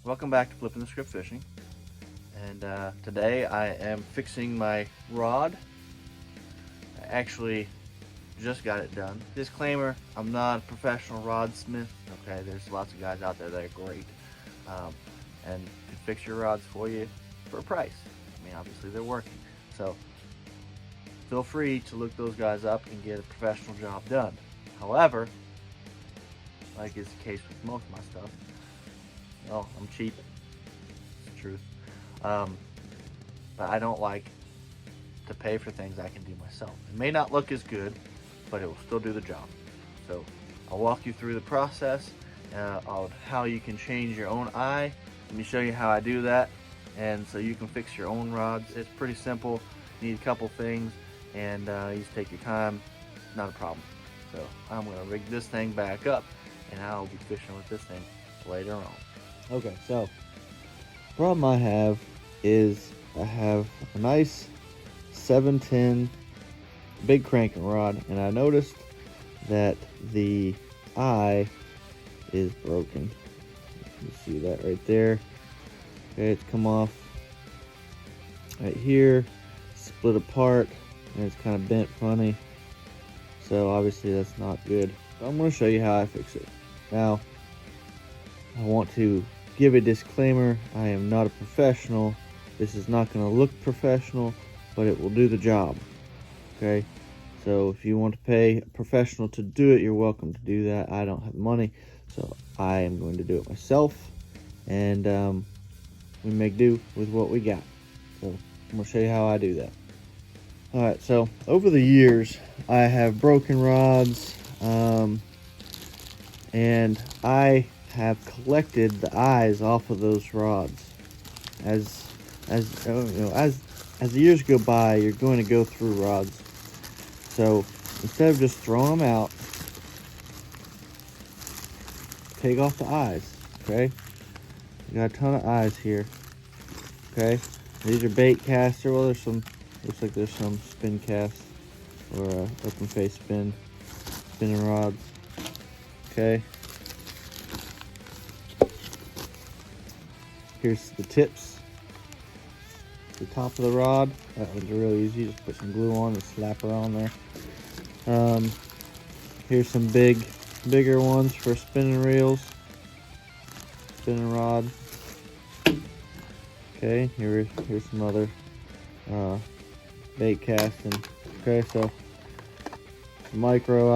Welcome back to Flipping the Script Fishing. And today I am fixing my rod. I actually just got it done. Disclaimer, I'm not a professional rod smith. Okay, there's lots of guys out there that are great and can fix your rods for you for a price. I mean, obviously they're working. So feel free to look those guys up and get a professional job done. However, like is the case with most of my stuff, well, I'm cheap. It's the truth. Um, but I don't like to pay for things I can do myself. It may not look as good, but it will still do the job. So I'll walk you through the process of how you can change your own eye. Let me show you how I do that, and so you can fix your own rods. It's pretty simple. You need a couple things, and you just take your time. Not a problem. So I'm gonna rig this thing back up, and I'll be fishing with this thing later on. Okay, so problem I have is I have a nice 710 big cranking rod, and I noticed that the eye is broken. You see that right there? Okay, it's come off right here, split apart, and it's kind of bent funny. So obviously that's not good. So I'm going to show you how I fix it. Now, I want to give a disclaimer. I am not a professional. This is not going to look professional, but it will do the job. Okay? So if you want to pay a professional to do it, you're welcome to do that. I don't have money, so I am going to do it myself. And we make do with what we got. So I'm going to show you how I do that. Alright, so over the years, I have broken rods, and I have collected the eyes off of those rods. As the years go by, you're going to go through rods. So instead of just throwing them out, take off the eyes. Okay, you got a ton of eyes here. Okay, these are bait caster. Well, there's some. Looks like there's some spin cast or open face spinning rods. Okay. Here's the tips. The top of the rod. That one's really easy. Just put some glue on and slap her on there. Here's some bigger ones for spinning reels, spinning rod. Okay, here's some other bait casting. Okay, so micro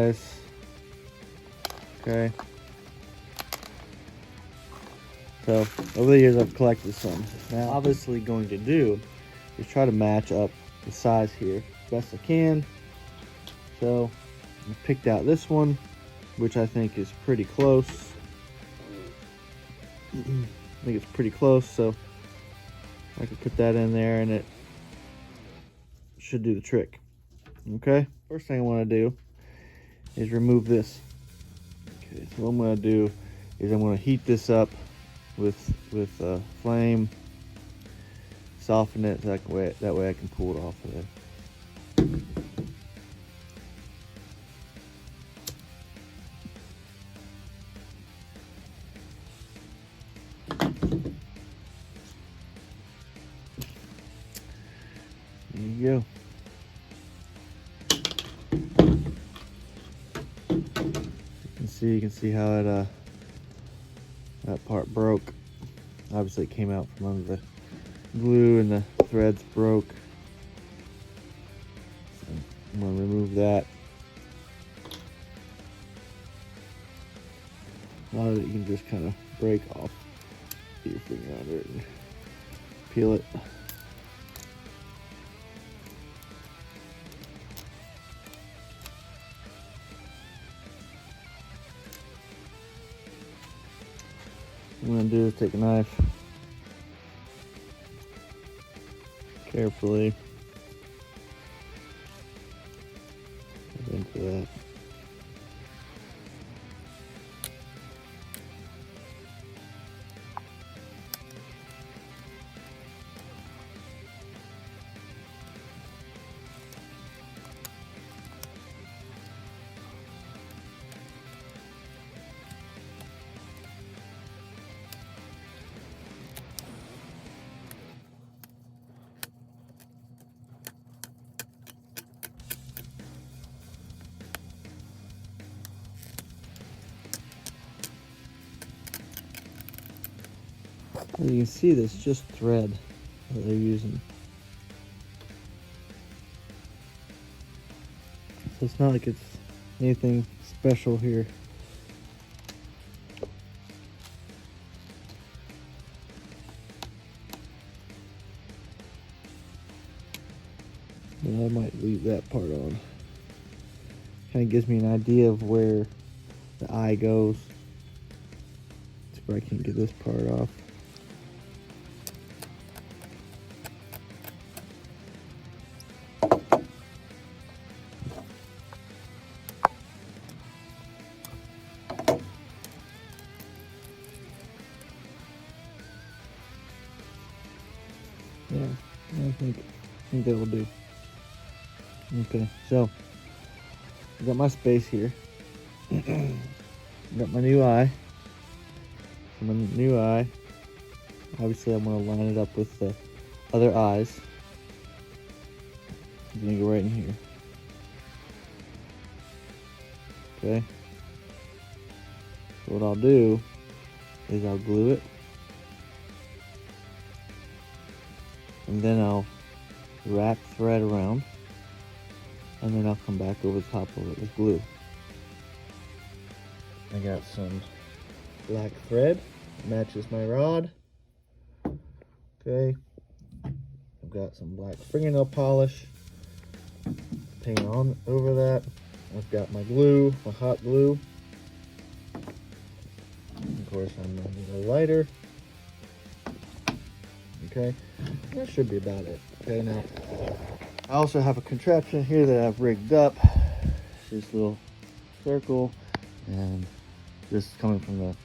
eyes. Okay. So over the years I've collected some. Now obviously going to do is try to match up the size here as best I can. So I picked out this one, which I think is pretty close. I think it's pretty close, so I could put that in there and it should do the trick. Okay, first thing I want to do is remove this. Okay, so what I'm going to do is I'm going to heat this up with flame, soften it that way I can pull it off of there. There you go. You can see how it that part broke. Obviously it came out from under the glue and the threads broke. So I'm gonna remove that. A lot of it you can just kind of break off. Get your finger under it and peel it. What I'm going to do is take a knife, carefully get into that. As you can see, that's just thread that they're using. So it's not like it's anything special here. And I might leave that part on. Kind of gives me an idea of where the eye goes. See if I can get this part off. Yeah, I think that will do. Okay, so I got my space here. Got my new eye. So my new eye. Obviously, I'm going to line it up with the other eyes. I'm going to go right in here. Okay. So what I'll do is I'll glue it. And then I'll wrap thread around. And then I'll come back over the top of it with glue. I got some black thread. Matches my rod. Okay. I've got some black fingernail polish. Paint on over that. I've got my glue, my hot glue. Of course, I'm gonna need a lighter. Okay, that should be about it. Okay, now I also have a contraption here that I've rigged up. This little circle, and this is coming from the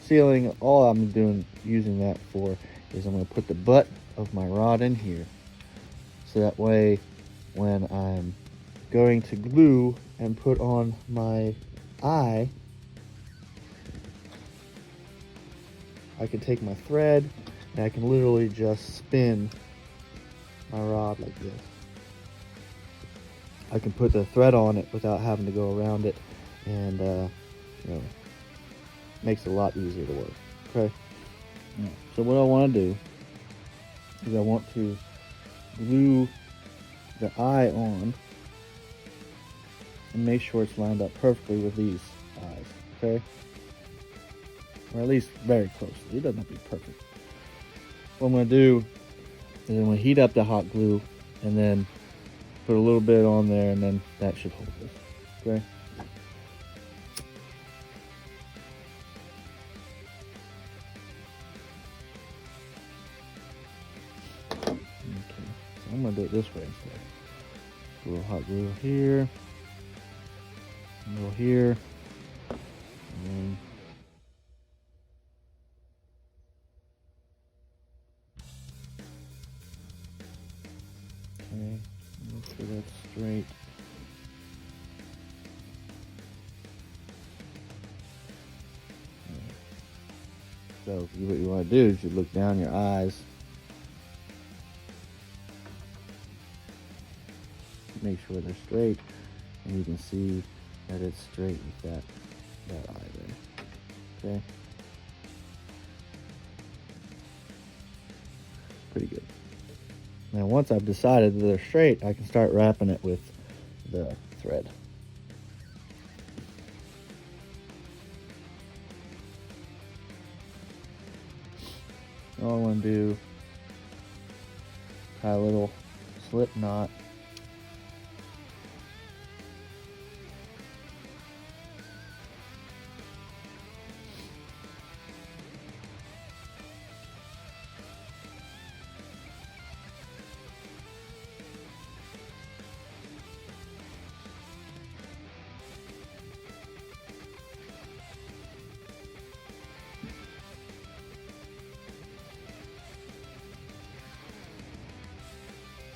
ceiling. All I'm using that for is I'm gonna put the butt of my rod in here, so that way when I'm going to glue and put on my eye, I can take my thread and I can literally just spin my rod like this. I can put the thread on it without having to go around it, and makes it a lot easier to work. Okay. So what I want to do is I want to glue the eye on and make sure it's lined up perfectly with these eyes. Okay. Or at least very closely. It doesn't have to be perfect. What I'm going to do is I'm going to heat up the hot glue and then put a little bit on there, and then that should hold this. Okay. Okay. So I'm going to do it this way instead. A little hot glue here. A little here. And then okay, make sure that's straight. So what you want to do is you look down your eyes, make sure they're straight, and you can see that it's straight with that eye there. Okay, pretty good. Now once I've decided that they're straight, I can start wrapping it with the thread. All I want to do, tie a little slip knot.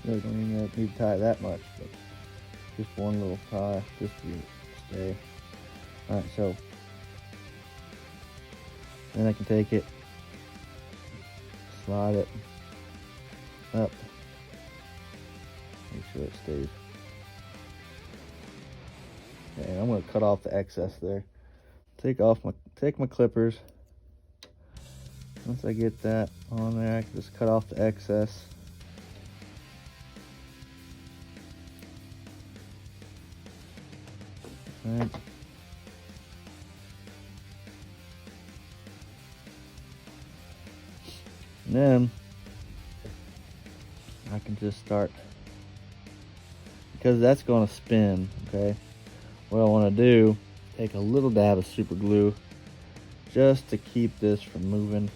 Really don't even need to tie that much, but just one little tie just to stay. Alright, so then I can take it, slide it up, make sure it stays. Okay, I'm going to cut off the excess there. Take my clippers, Once I get that on there, I can just cut off the excess. Right. And then I can just start, because that's going to spin, okay? What I want to do, take a little dab of super glue just to keep this from moving.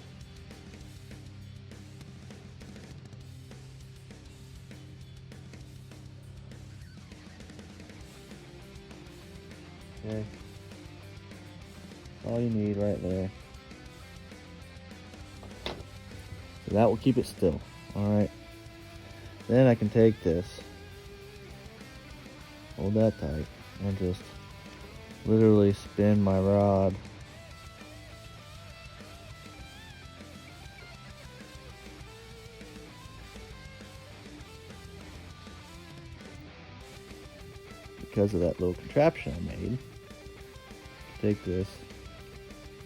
Okay. That's all you need right there. So that will keep it still. Alright. Then I can take this, hold that tight, and just literally spin my rod. Because of that little contraption I made. Take this,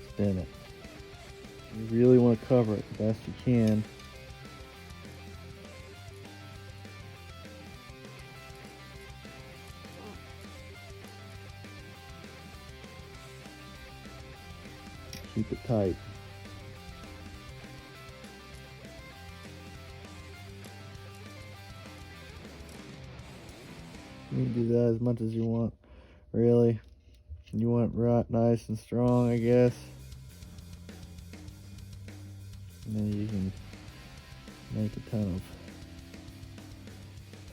spin it. You really want to cover it the best you can. Keep it tight. You can do that as much as you want, really. You want it right, nice and strong, I guess. And then you can make a ton of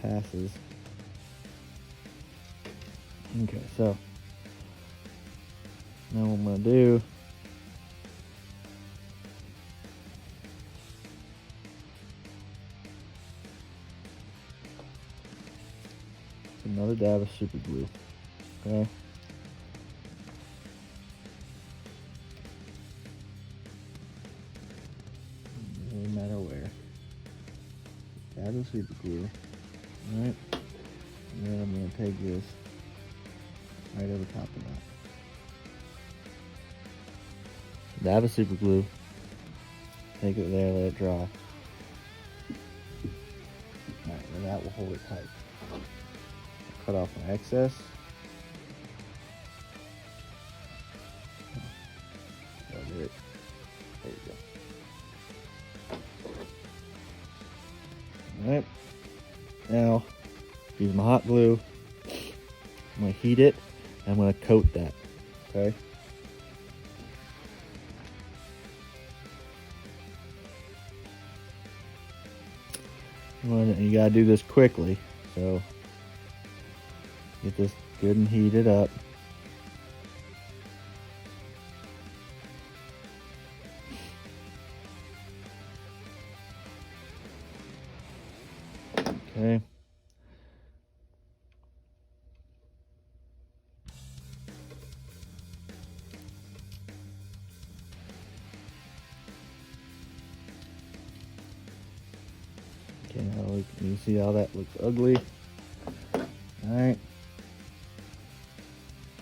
passes. Okay, so now what I'm gonna do, another dab of super glue. Okay. Doesn't matter where. Dab of super glue. Alright. And then I'm gonna take this right over top of that. Dab of super glue. Take it there, let it dry. Alright, and that will hold it tight. Cut off my excess. There you go. Alright. Now, use my hot glue. I'm going to heat it, and I'm going to coat that. Okay? And you got to do this quickly. So, get this good and heated up. Okay. Okay, now you see how that looks ugly. Alright.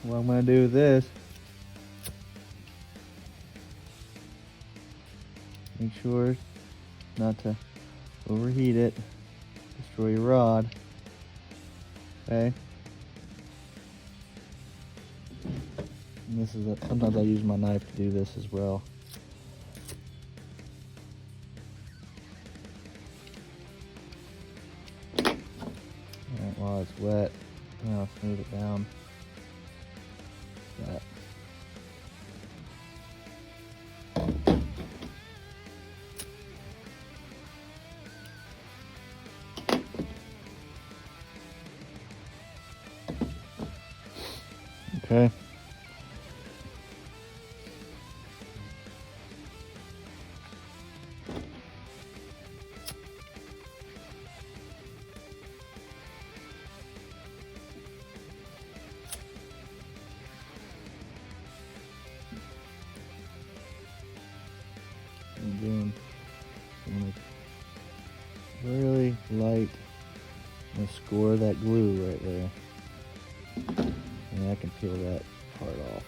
What I'm going to do with this, make sure not to overheat it, destroy your rod. Okay. And this is sometimes I use my knife to do this as well. Alright, while it's wet, now I'll smooth it down. That. Okay. I'm doing really light and score that glue right there. And I can peel that part off.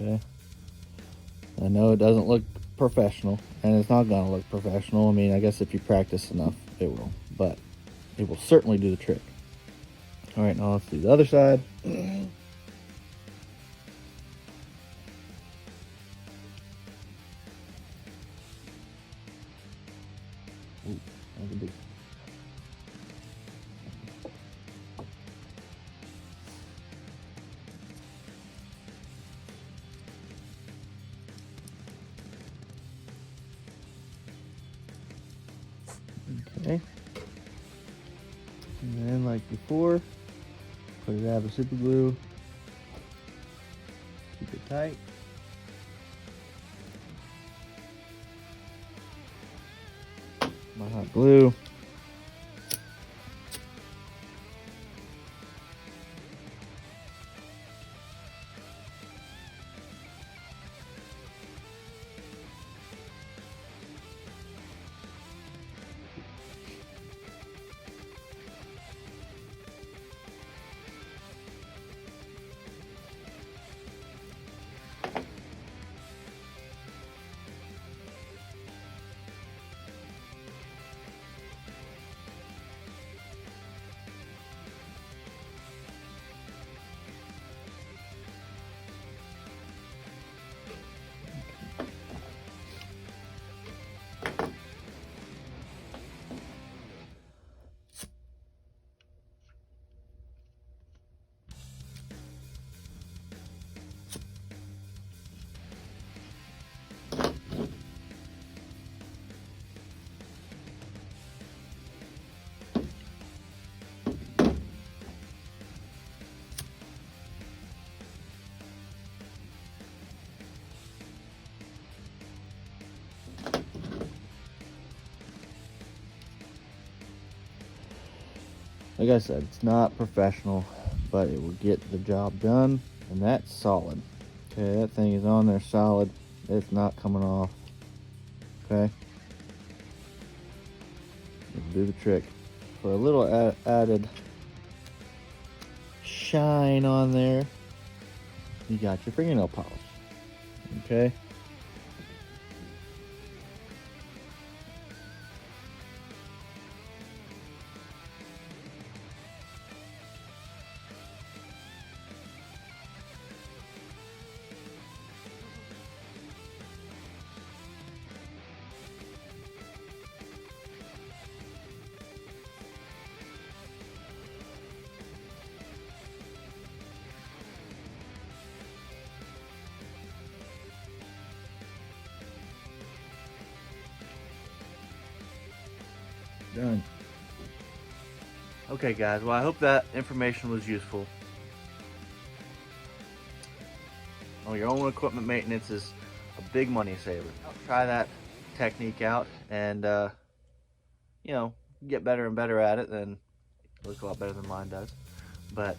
Okay. I know it doesn't look professional, and it's not gonna look professional. I mean, I guess if you practice enough, it will, but it will certainly do the trick. All right, now let's do the other side. Ooh, that was a big. Okay. And then, like before, put it out of super glue. Keep it tight. My hot glue. Like I said, it's not professional, but it will get the job done, and that's solid. Okay, that thing is on there solid. It's not coming off. Okay, it'll do the trick. For a little added shine on there, you got your fingernail polish. Okay. Done. Okay, guys. Well, I hope that information was useful. Well, your own equipment maintenance is a big money saver. Try that technique out, and get better and better at it. Then it looks a lot better than mine does. But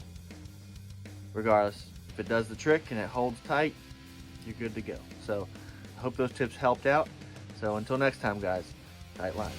regardless, if it does the trick and it holds tight, you're good to go. So I hope those tips helped out. So until next time, guys, tight line.